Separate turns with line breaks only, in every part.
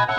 Hello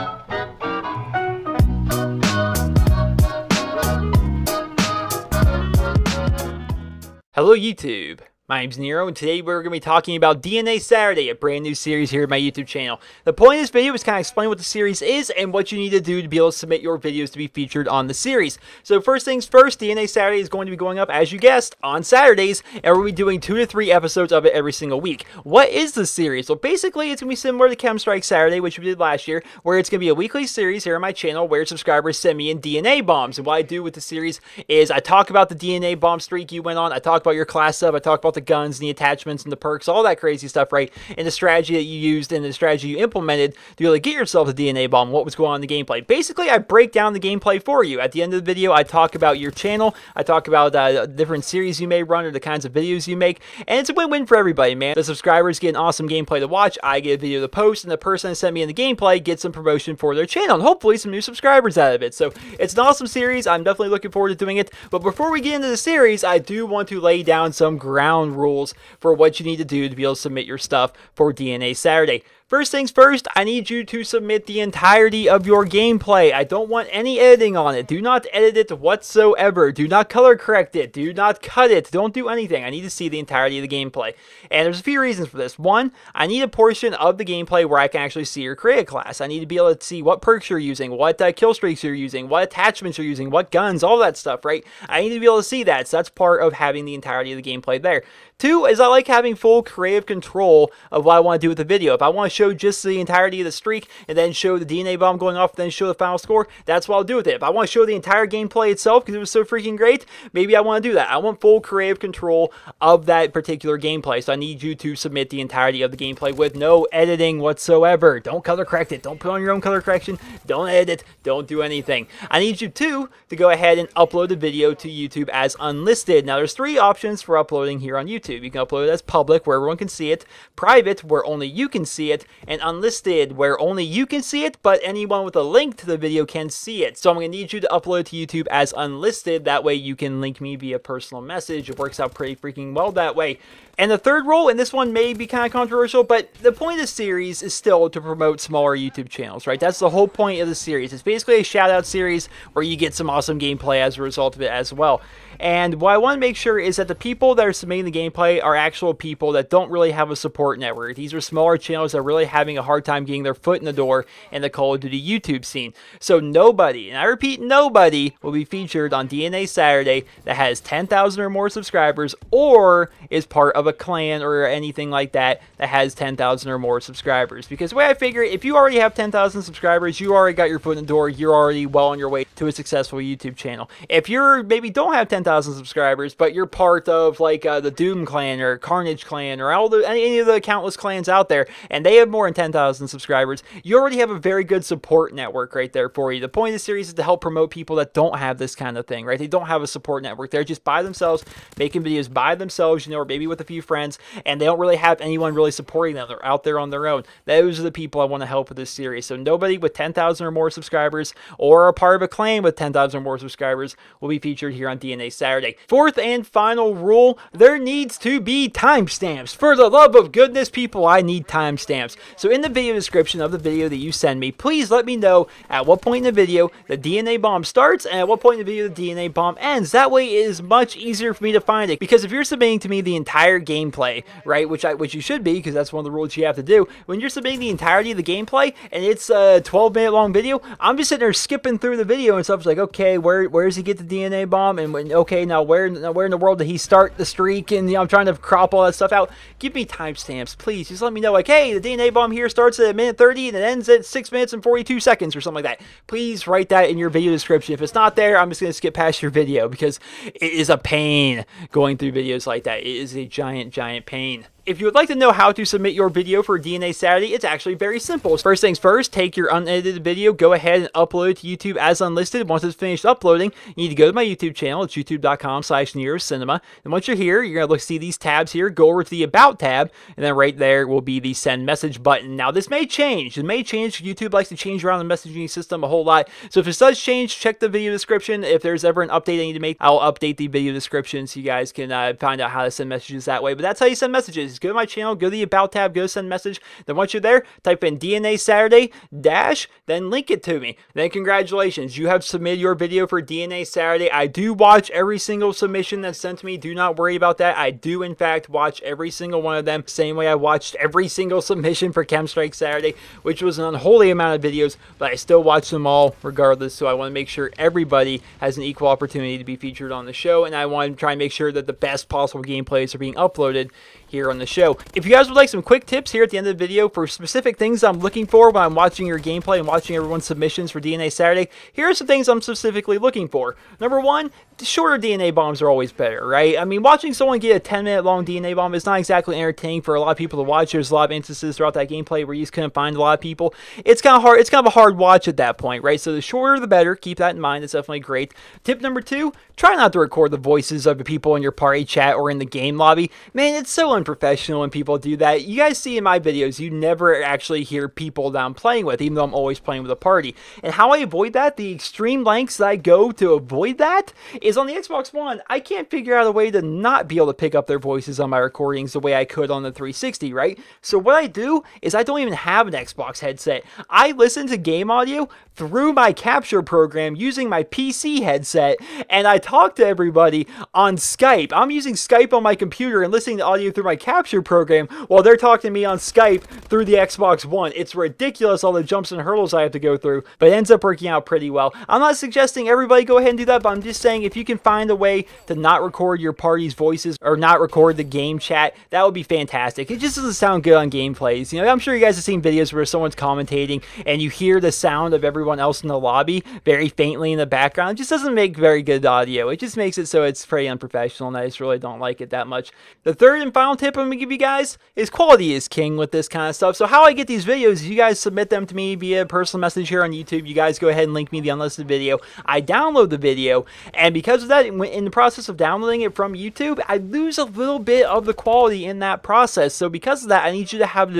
YouTube, my name's Nero, and today we're going to be talking about DNA Saturday, a brand new series here at my YouTube channel. The point of this video is kind of explain what the series is and what you need to do to be able to submit your videos to be featured on the series. So first things first, DNA Saturday is going to be going up, as you guessed, on Saturdays, and we'll be doing 2 to 3 episodes of it every single week. What is the series? Well, basically, it's going to be similar to Chem Strike Saturday, which we did last year, where it's going to be a weekly series here on my channel where subscribers send me in DNA bombs. And what I do with the series is I talk about the DNA bomb streak you went on, I talk about your class sub, I talk about the guns and the attachments and the perks, all that crazy stuff, right? And the strategy that you used and the strategy you implemented to be able to get yourself a DNA bomb, what was going on in the gameplay. Basically, I break down the gameplay for you. At the end of the video, I talk about your channel, I talk about different series you may run or the kinds of videos you make, and it's a win-win for everybody, man. The subscribers get an awesome gameplay to watch, I get a video to post, and the person that sent me in the gameplay gets some promotion for their channel, and hopefully some new subscribers out of it. So it's an awesome series. I'm definitely looking forward to doing it. But before we get into the series, I do want to lay down some ground rules for what you need to do to be able to submit your stuff for DNA Saturday. First things first, I need you to submit the entirety of your gameplay. I don't want any editing on it. Do not edit it whatsoever. Do not color correct it. Do not cut it. Don't do anything. I need to see the entirety of the gameplay. And there's a few reasons for this. One, I need a portion of the gameplay where I can actually see your creative class. I need to be able to see what perks you're using, what kill streaks you're using, what attachments you're using, what guns, all that stuff, right? I need to be able to see that. So that's part of having the entirety of the gameplay there. Two is I like having full creative control of what I want to do with the video. If I want to show just the entirety of the streak and then show the DNA bomb going off, then show the final score, that's what I'll do with it. If I want to show the entire gameplay itself because it was so freaking great, maybe I want to do that. I want full creative control of that particular gameplay. So I need you to submit the entirety of the gameplay with no editing whatsoever. Don't color correct it. Don't put on your own color correction. Don't edit. Don't do anything. I need you too to go ahead and upload the video to YouTube as unlisted. Now there's 3 options for uploading here on YouTube. You can upload it as public, where everyone can see it, private, where only you can see it, and unlisted, where only you can see it, but anyone with a link to the video can see it. So I'm going to need you to upload it to YouTube as unlisted. That way you can link me via personal message. It works out pretty freaking well that way. And the third rule, and this one may be kind of controversial, but the point of the series is still to promote smaller YouTube channels, right? That's the whole point of the series. It's basically a shout-out series where you get some awesome gameplay as a result of it as well. And what I want to make sure is that the people that are submitting the gameplay are actual people that don't really have a support network. These are smaller channels that are really having a hard time getting their foot in the door in the Call of Duty YouTube scene. So nobody, and I repeat, nobody will be featured on DNA Saturday that has 10,000 or more subscribers or is part of a clan or anything like that that has 10,000 or more subscribers. Because the way I figure, if you already have 10,000 subscribers, you already got your foot in the door, you're already well on your way to a successful YouTube channel. If you're maybe don't have 10,000 subscribers, but you're part of like the Doom clan or Carnage clan or any of the countless clans out there, and they have more than 10,000 subscribers, you already have a very good support network right there for you. The point of the series is to help promote people that don't have this kind of thing, right? They don't have a support network. They're just by themselves, making videos by themselves, you know, or maybe with a few friends, and they don't really have anyone really supporting them. They're out there on their own. Those are the people I want to help with this series. So nobody with 10,000 or more subscribers or a part of a clan with 10,000 or more subscribers will be featured here on DNA Saturday. Fourth and final rule, there needs to be timestamps. For the love of goodness, people, I need timestamps. So in the video description of the video that you send me, please let me know at what point in the video the DNA bomb starts and at what point in the video the DNA bomb ends. That way it is much easier for me to find it. Because if you're submitting to me the entire gameplay, right, which you should be, because that's one of the rules you have to do, when you're submitting the entirety of the gameplay and it's a 12-minute long video, I'm just sitting there skipping through the video and stuff. It's like, okay, where does he get the DNA bomb? And when, okay, now where in the world did he start the streak? And you know, I'm trying to crop all that stuff out. Give me timestamps, please. Just let me know, like, hey, the DNA bomb here starts at 1:30 and it ends at 6 minutes and 42 seconds or something like that. Please write that in your video description. If it's not there, I'm just going to skip past your video because it is a pain going through videos like that. It is a giant pain. If you would like to know how to submit your video for DNA Saturday, it's actually very simple. First things first, take your unedited video, go ahead and upload it to YouTube as unlisted. Once it's finished uploading, you need to go to my YouTube channel. It's youtube.com/NerosCinema. And once you're here, you're going to see these tabs here. Go over to the About tab, and then right there will be the Send Message button. Now, this may change. It may change. YouTube likes to change around the messaging system a whole lot. So if it does change, check the video description. If there's ever an update I need to make, I'll update the video description so you guys can find out how to send messages that way. But that's how you send messages. Just go to my channel, go to the About tab, go to Send Message. Then once you're there, type in DNA Saturday dash, then link it to me. Then congratulations, you have submitted your video for DNA Saturday. I do watch every single submission that's sent to me. Do not worry about that. I do, in fact, watch every single one of them. Same way I watched every single submission for Chem Strike Saturday, which was an unholy amount of videos, but I still watch them all regardless. So I want to make sure everybody has an equal opportunity to be featured on the show, and I want to try and make sure that the best possible gameplays are being uploaded here on the show. If you guys would like some quick tips here at the end of the video for specific things I'm looking for when I'm watching your gameplay and watching everyone's submissions for DNA Saturday, here are some things I'm specifically looking for. Number one, shorter DNA bombs are always better, right? I mean, watching someone get a 10-minute long DNA bomb is not exactly entertaining for a lot of people to watch. There's a lot of instances throughout that gameplay where you just couldn't find a lot of people. It's kind of hard. It's kind of a hard watch at that point, right? So the shorter the better. Keep that in mind. It's definitely great. Tip number two, try not to record the voices of the people in your party chat or in the game lobby. Man, it's so unprofessional when people do that. You guys see in my videos, you never actually hear people that I'm playing with, even though I'm always playing with a party. And how I avoid that, the extreme lengths that I go to avoid that, is on the Xbox One, I can't figure out a way to not be able to pick up their voices on my recordings the way I could on the 360, right? So what I do is I don't even have an Xbox headset. I listen to game audio through my capture program using my PC headset, and I talk to everybody on Skype. I'm using Skype on my computer and listening to audio through my capture program while they're talking to me on Skype through the Xbox One. It's ridiculous all the jumps and hurdles I have to go through, but it ends up working out pretty well. I'm not suggesting everybody go ahead and do that, but I'm just saying if you can find a way to not record your party's voices or not record the game chat, that would be fantastic. It just doesn't sound good on gameplays. You know, I'm sure you guys have seen videos where someone's commentating and you hear the sound of everyone else in the lobby very faintly in the background. It just doesn't make very good audio. It just makes it so it's pretty unprofessional, and I just really don't like it that much. The third and final tip I'm going to give you guys is quality is king with this kind of stuff. So how I get these videos is you guys submit them to me via personal message here on YouTube. You guys go ahead and link me the unlisted video. I download the video, and because of that, in the process of downloading it from YouTube, I lose a little bit of the quality in that process. So because of that, I need you to have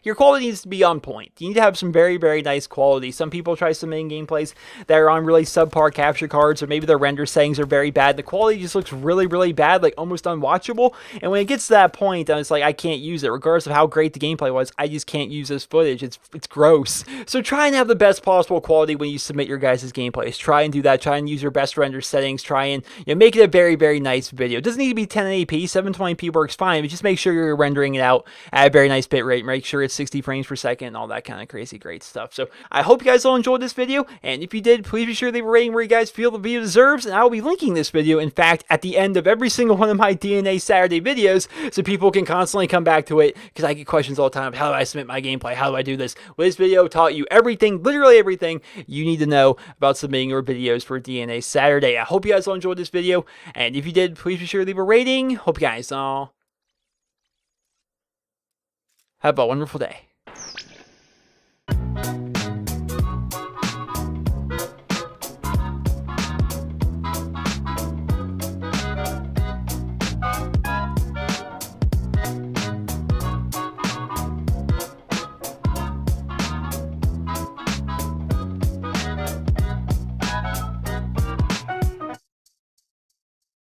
your quality needs to be on point. You need to have some very, very nice quality. Some people try submitting gameplays that are on really subpar capture cards, or maybe their render settings are very bad. The quality just looks really, really bad, like almost unwatchable. And when it gets to that point, it's like I can't use it. Regardless of how great the gameplay was, I just can't use this footage. It's gross. So try and have the best possible quality when you submit your guys' gameplays. Try and do that. Try and use your best render settings. Try and make it a very, very nice video. It doesn't need to be 1080p. 720p works fine, but just make sure you're rendering it out at a very nice bit rate. Make sure it's 60 frames per second and all that kind of crazy great stuff. So I hope you guys all enjoyed this video, and if you did, please be sure to leave a rating where you guys feel the video deserves, and I will be linking this video, in fact, at the end of every single one of my DNA Saturday videos, so people can constantly come back to it, because I get questions all the time. How do I submit my gameplay? How do I do this? Well, this video taught you everything, literally everything you need to know about submitting your videos for DNA Saturday. I hope you guys all enjoyed this video, and if you did, please be sure to leave a rating. Hope you guys all have a wonderful day.